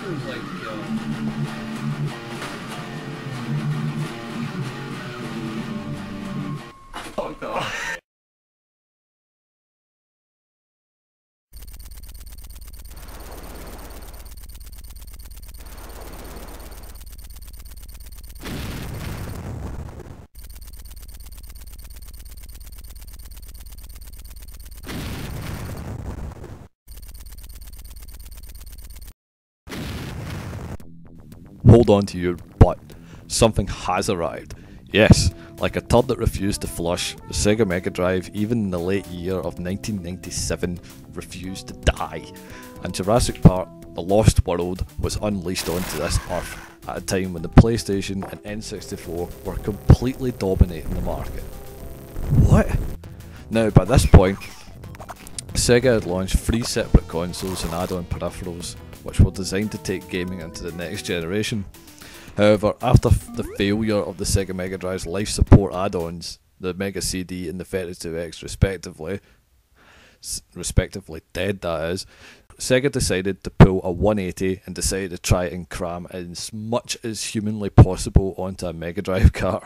Feels like oh god. Hold on to your butt. Something has arrived. Yes, like a turd that refused to flush, the Sega Mega Drive, even in the late year of 1997, refused to die. And Jurassic Park, The Lost World, was unleashed onto this earth at a time when the PlayStation and N64 were completely dominating the market. What? Now, by this point, Sega had launched 3 separate consoles and add-on peripherals, which were designed to take gaming into the next generation. However, after the failure of the Sega Mega Drive's life support add-ons, the Mega CD and the 32X respectively dead that is, Sega decided to pull a 180 and decided to try and cram as much as humanly possible onto a Mega Drive cart.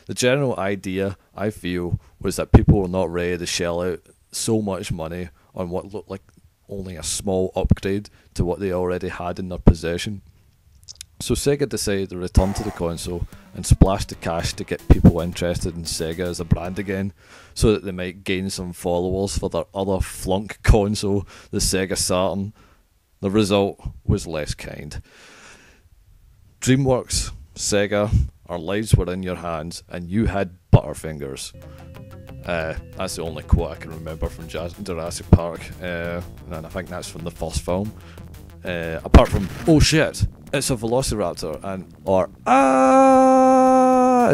The general idea, I feel, was that people were not ready to shell out so much money on what looked like only a small upgrade to what they already had in their possession. So Sega decided to return to the console and splash the cash to get people interested in Sega as a brand again, so that they might gain some followers for their other flunk console, the Sega Saturn. The result was less kind. DreamWorks, Sega, our lives were in your hands and you had butterfingers. That's the only quote I can remember from Jurassic Park, and I think that's from the first film. Apart from, oh shit, it's a velociraptor, and, or,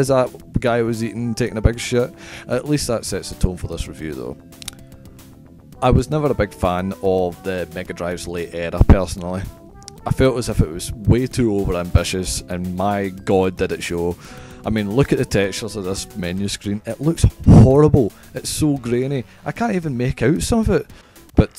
is that guy who was taking a big shit? At least that sets the tone for this review though. I was never a big fan of the Mega Drive's late era personally. I felt as if it was way too overambitious, and my god did it show. I mean, look at the textures of this menu screen. It looks horrible. It's so grainy. I can't even make out some of it. But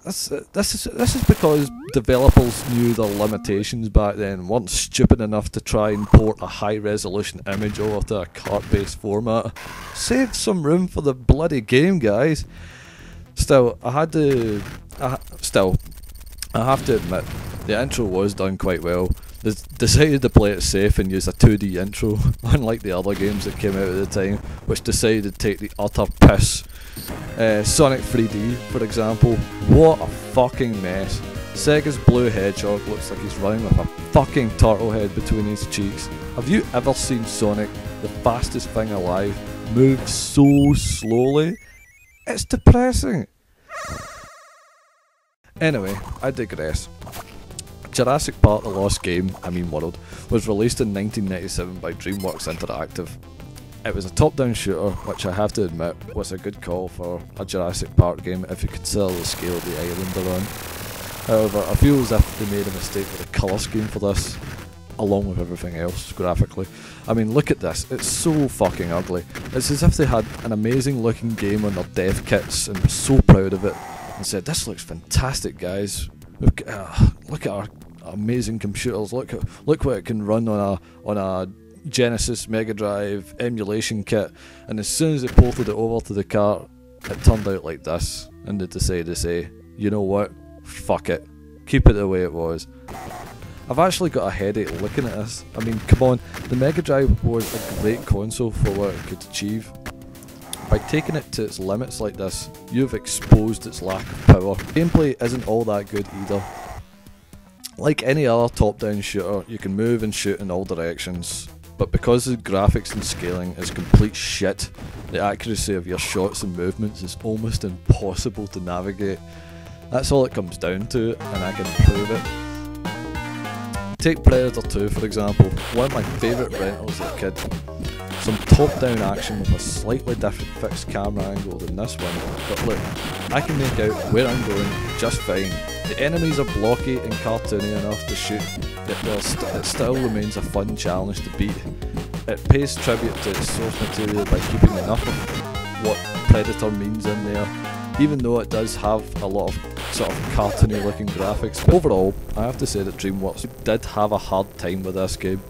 this is because developers knew their limitations back then, weren't stupid enough to try and port a high-resolution image over to a cart-based format. Save some room for the bloody game, guys. Still, I have to admit, the intro was done quite well. They decided to play it safe and use a 2D intro, unlike the other games that came out at the time, which decided to take the utter piss. Sonic 3D, for example, what a fucking mess. Sega's blue hedgehog looks like he's running with a fucking turtle head between his cheeks. Have you ever seen Sonic, the fastest thing alive, move so slowly? It's depressing. Anyway, I digress. Jurassic Park The Lost World, was released in 1997 by DreamWorks Interactive. It was a top-down shooter, which I have to admit was a good call for a Jurassic Park game if you consider the scale of the island they're on. However, I feel as if they made a mistake with the colour scheme for this, along with everything else graphically. I mean, look at this, it's so fucking ugly. It's as if they had an amazing looking game on their dev kits and were so proud of it and said, "This looks fantastic, guys. Look at our amazing computers. Look what it can run on a Genesis Mega Drive emulation kit." And as soon as they ported it over to the cart, it turned out like this, and they decided to say, "You know what? Fuck it. Keep it the way it was." I've actually got a headache looking at this. I mean, come on, the Mega Drive was a great console for what it could achieve. By taking it to its limits like this, you've exposed its lack of power. Gameplay isn't all that good either. Like any other top-down shooter, you can move and shoot in all directions, but because the graphics and scaling is complete shit, the accuracy of your shots and movements is almost impossible to navigate. That's all it comes down to, and I can prove it. Take Predator 2 for example, one of my favourite rentals as a kid. Some top-down action with a slightly different fixed camera angle than this one, but look, I can make out where I'm going just fine. The enemies are blocky and cartoony enough to shoot, yet it still remains a fun challenge to beat. It pays tribute to its source material by keeping enough of what Predator means in there, even though it does have a lot of sort of cartoony looking graphics. But overall, I have to say that DreamWorks did have a hard time with this game.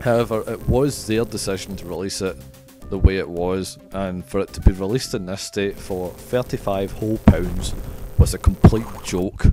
However, it was their decision to release it the way it was, and for it to be released in this state for £35 whole was a complete joke.